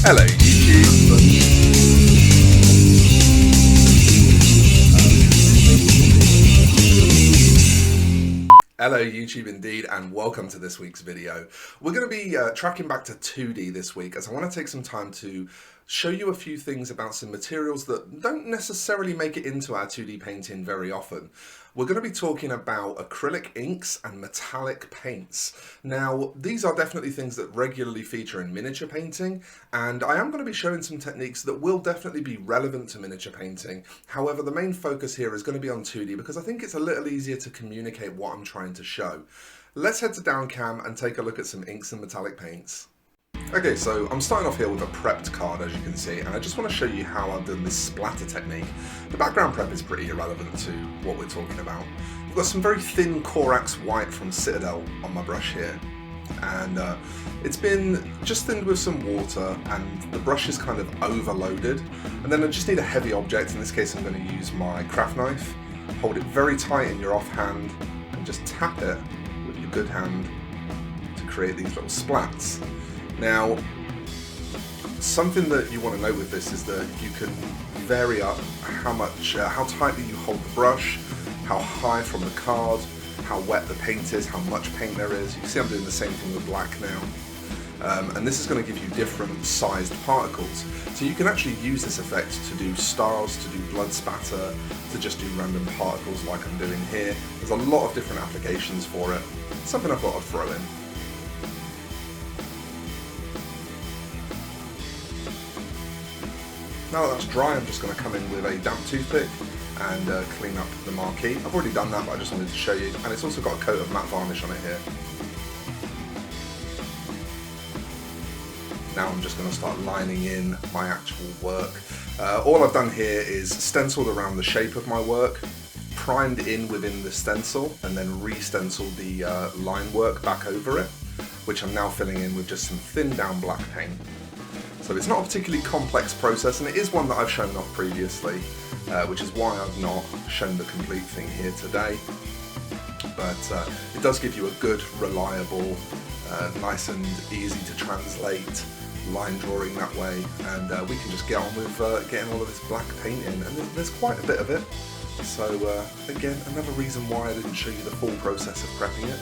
Hello YouTube. Hello YouTube indeed, and welcome to this week's video. We're going to be tracking back to 2D this week, as I want to take some time to show you a few things about some materials that don't necessarily make it into our 2D painting very often. We're going to be talking about acrylic inks and metallic paints. Now, these are definitely things that regularly feature in miniature painting, and I am going to be showing some techniques that will definitely be relevant to miniature painting. However, the main focus here is going to be on 2D because I think it's a little easier to communicate what I'm trying to show. Let's head to Downcam and take a look at some inks and metallic paints. Okay, so I'm starting off here with a prepped card, as you can see, and I just want to show you how I've done this splatter technique. The background prep is pretty irrelevant to what we're talking about. I've got some very thin Corax white from Citadel on my brush here, and it's been just thinned with some water, and the brush is kind of overloaded. And then I just need a heavy object. In this case, I'm going to use my craft knife. Hold it very tight in your off hand, and just tap it with your good hand to create these little splats. Now, something that you want to know with this is that you can vary up how tightly you hold the brush, how high from the card, how wet the paint is, how much paint there is. You can see I'm doing the same thing with black now. And this is going to give you different sized particles. So you can actually use this effect to do stars, to do blood spatter, to just do random particles like I'm doing here. There's a lot of different applications for it. Something I thought I'd throw in. Now that that's dry, I'm just going to come in with a damp toothpick and clean up the marquee. I've already done that, but I just wanted to show you. And it's also got a coat of matte varnish on it here. Now I'm just going to start lining in my actual work. All I've done here is stenciled around the shape of my work, primed in within the stencil, and then re-stenciled the line work back over it, which I'm now filling in with just some thin down black paint. So it's not a particularly complex process, and it is one that I've shown off previously, which is why I've not shown the complete thing here today. But it does give you a good, reliable, nice and easy to translate line drawing that way, and we can just get on with getting all of this black paint in, and there's quite a bit of it. So again, another reason why I didn't show you the full process of prepping it.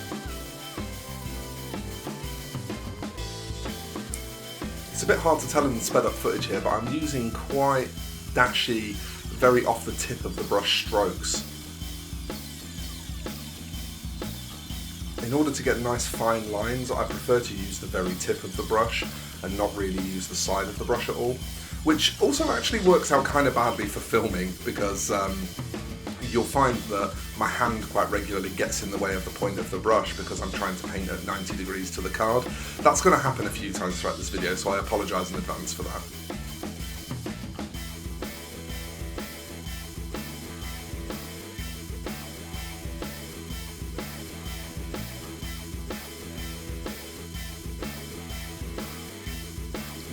It's a bit hard to tell in the sped up footage here, but I'm using quite dashy, very off the tip of the brush strokes. In order to get nice fine lines, I prefer to use the very tip of the brush and not really use the side of the brush at all, which also actually works out kind of badly for filming, because you'll find that my hand quite regularly gets in the way of the point of the brush because I'm trying to paint at 90 degrees to the card. That's going to happen a few times throughout this video, so I apologise in advance for that.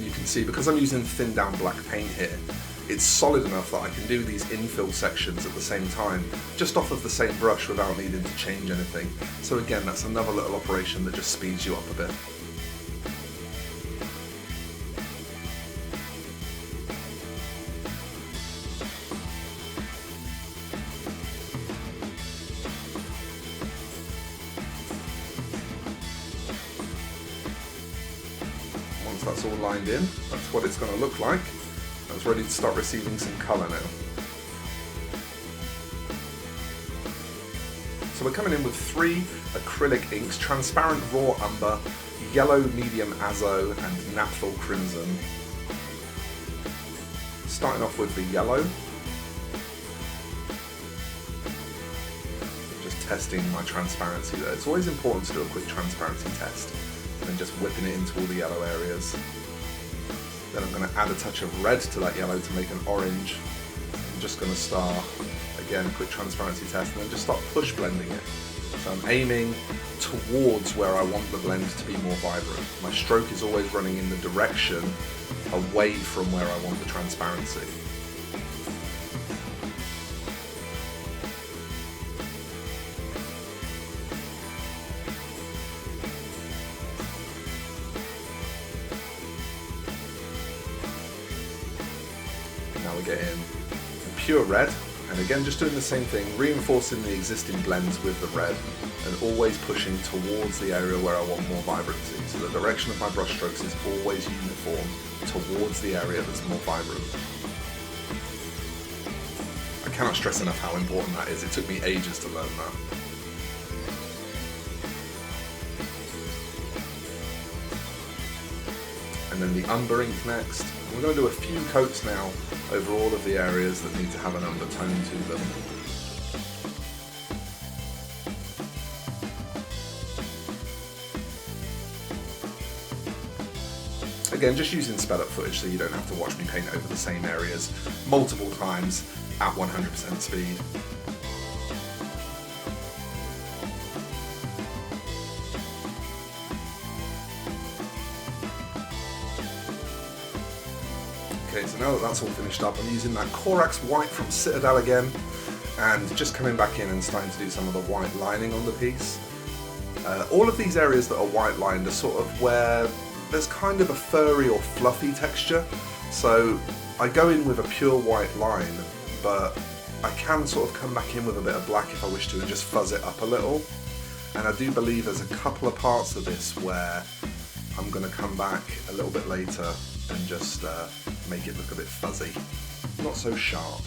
You can see, because I'm using thin down black paint here, it's solid enough that I can do these infill sections at the same time, just off of the same brush without needing to change anything. So again, that's another little operation that just speeds you up a bit. Once that's all lined in, that's what it's going to look like. It's ready to start receiving some colour now. So we're coming in with 3 acrylic inks: Transparent Raw Umber, Yellow Medium Azo, and Napthol Crimson. Starting off with the yellow. Just testing my transparency there. It's always important to do a quick transparency test, and then just whipping it into all the yellow areas. Then I'm going to add a touch of red to that yellow to make an orange. I'm just going to start, again, a quick transparency test, and then just start push blending it. So I'm aiming towards where I want the blend to be more vibrant. My stroke is always running in the direction away from where I want the transparency. we get in a pure red, and again just doing the same thing, reinforcing the existing blends with the red and always pushing towards the area where I want more vibrancy. So the direction of my brush strokes is always uniform towards the area that's more vibrant. I cannot stress enough how important that is. It took me ages to learn that. And then the umber ink next. We're going to do a few coats now over all of the areas that need to have an undertone to them. Again, just using sped up footage so you don't have to watch me paint over the same areas multiple times at 100% speed. Okay, so now that that's all finished up, I'm using that Corax white from Citadel again, and just coming back in and starting to do some of the white lining on the piece. All of these areas that are white lined are sort of where there's kind of a furry or fluffy texture, so I go in with a pure white line, but I can sort of come back in with a bit of black if I wish to and just fuzz it up a little. And I do believe there's a couple of parts of this where I'm going to come back a little bit later and just make it look a bit fuzzy, not so sharp.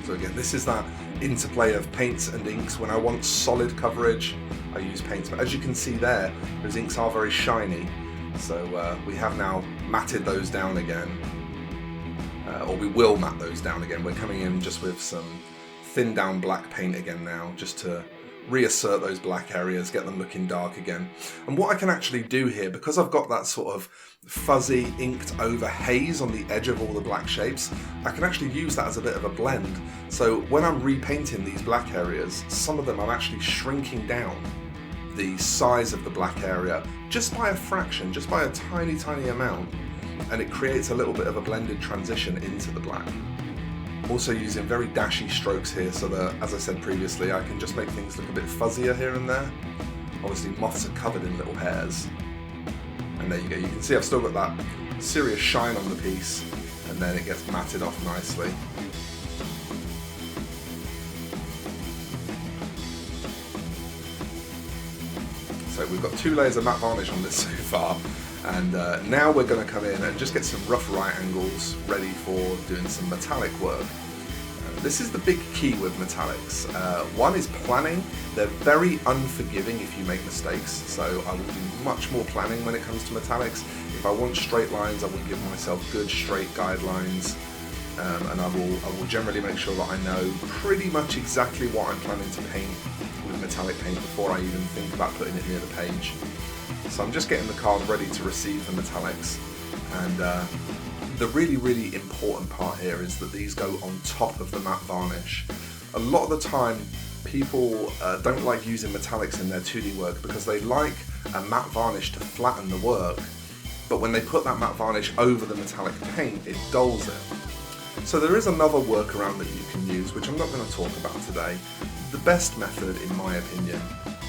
So again, this is that interplay of paints and inks. When I want solid coverage, I use paints, but as you can see there, those inks are very shiny, so we have now matted those down again, or we will matte those down again. We're coming in just with some thin down black paint again now, just to reassert those black areas, get them looking dark again. And what I can actually do here, because I've got that sort of fuzzy inked over haze on the edge of all the black shapes, I can actually use that as a bit of a blend. So when I'm repainting these black areas, some of them I'm actually shrinking down the size of the black area just by a fraction, just by a tiny amount, and it creates a little bit of a blended transition into the black. Also using very dashy strokes here so that, as I said previously, I can just make things look a bit fuzzier here and there. Obviously moths are covered in little hairs. And there you go, you can see I've still got that serious shine on the piece, and then it gets matted off nicely. So we've got 2 layers of matte varnish on this so far, and now we're going to come in and just get some rough right angles ready for doing some metallic work. This is the big key with metallics. One is planning. They're very unforgiving if you make mistakes, so I will do much more planning when it comes to metallics. If I want straight lines, I will give myself good straight guidelines, and I will generally make sure that I know pretty much exactly what I'm planning to paint with metallic paint before I even think about putting it near the page. So I'm just getting the card ready to receive the metallics, and the really important part here is that these go on top of the matte varnish. A lot of the time people don't like using metallics in their 2D work because they like a matte varnish to flatten the work, but when they put that matte varnish over the metallic paint, it dulls it. So there is another workaround that you can use, which I'm not going to talk about today. The best method, in my opinion,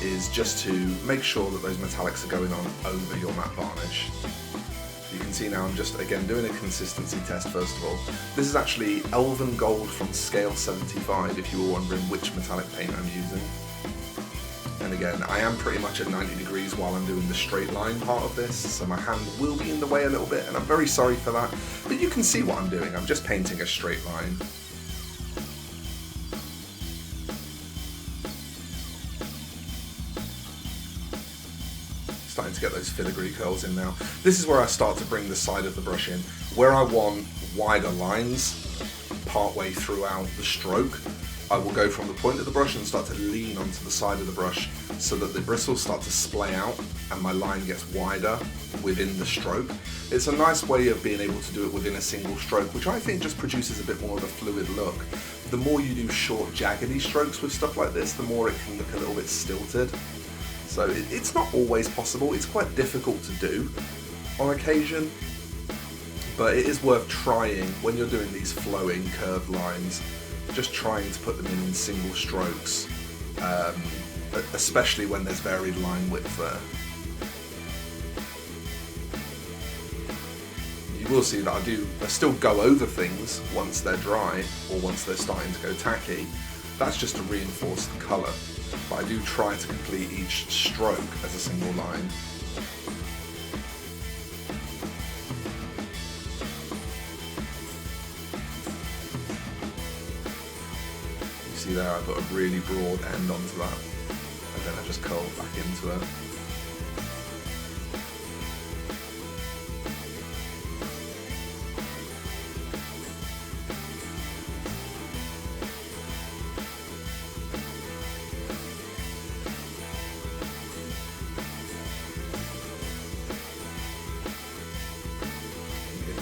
is just to make sure that those metallics are going on over your matte varnish. You can see now I'm just, again, doing a consistency test first of all. This is actually Elven Gold from scale 75, if you were wondering which metallic paint I'm using. And again, I am pretty much at 90 degrees while I'm doing the straight line part of this, so my hand will be in the way a little bit, and I'm very sorry for that, but you can see what I'm doing. I'm just painting a straight line. Starting to get those filigree curls in now. This is where I start to bring the side of the brush in. Where I want wider lines partway throughout the stroke, I will go from the point of the brush and start to lean onto the side of the brush so that the bristles start to splay out and my line gets wider within the stroke. It's a nice way of being able to do it within a single stroke, which I think just produces a bit more of a fluid look. The more you do short, jaggedy strokes with stuff like this, the more it can look a little bit stilted. So it's not always possible, it's quite difficult to do on occasion, but it is worth trying when you're doing these flowing curved lines, just trying to put them in single strokes, especially when there's varied line width there. will see that I still go over things once they're dry or once they're starting to go tacky. That's just to reinforce the colour, but I do try to complete each stroke as a single line. You see there, I put a really broad end onto that, and then I just curl back into it.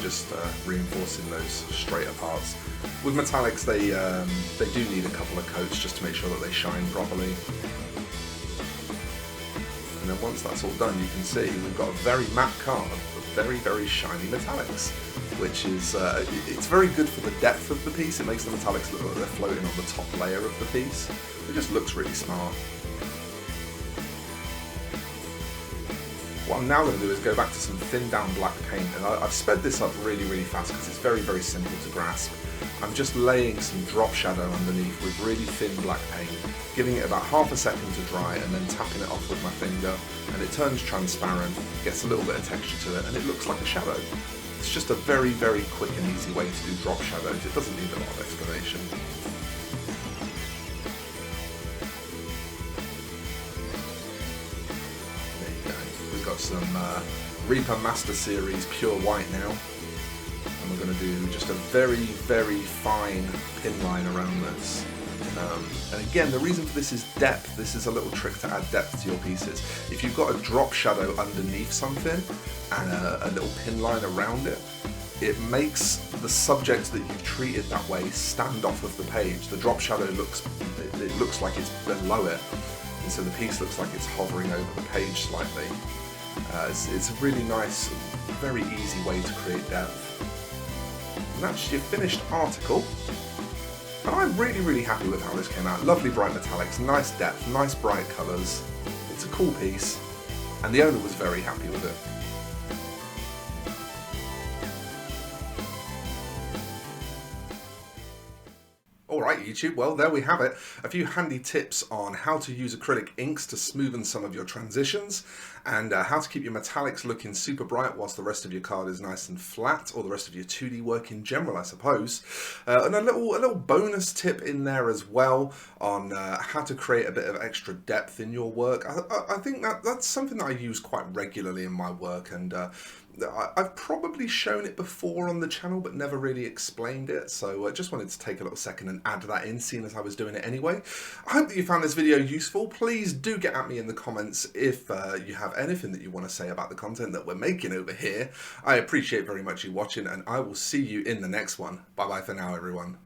Just reinforcing those straighter parts. With metallics, they do need a couple of coats just to make sure that they shine properly. And then once that's all done, you can see we've got a very matte card of very, very shiny metallics, which is it's very good for the depth of the piece. It makes the metallics look like they're floating on the top layer of the piece. It just looks really smart. What I'm now going to do is go back to some thinned down black paint, and I've sped this up really, really fast because it's very, very simple to grasp. I'm just laying some drop shadow underneath with really thin black paint, giving it about half a second to dry and then tapping it off with my finger, and it turns transparent, gets a little bit of texture to it, and it looks like a shadow. It's just a very, very quick and easy way to do drop shadows. It doesn't need a lot of explanation. Got some Reaper Master Series Pure White now, and we're going to do just a very, very fine pin line around this. And again, the reason for this is depth. This is a little trick to add depth to your pieces. If you've got a drop shadow underneath something and a little pin line around it, it makes the subject that you've treated that way stand off of the page. The drop shadow looks like it's below it, and so the piece looks like it's hovering over the page slightly. It's a really nice, very easy way to create depth. And that's your finished article. And I'm really, really happy with how this came out. Lovely bright metallics, nice depth, nice bright colours. It's a cool piece, and the owner was very happy with it. Alright YouTube, well there we have it. A few handy tips on how to use acrylic inks to smoothen some of your transitions, and how to keep your metallics looking super bright whilst the rest of your card is nice and flat, or the rest of your 2D work in general I suppose. And a little bonus tip in there as well on how to create a bit of extra depth in your work. I think that's something that I use quite regularly in my work, and I've probably shown it before on the channel but never really explained it, so I just wanted to take a little second and add that in, seeing as I was doing it anyway. I hope that you found this video useful. Please do get at me in the comments if you have anything that you want to say about the content that we're making over here. I appreciate very much you watching, and I will see you in the next one. Bye bye for now everyone.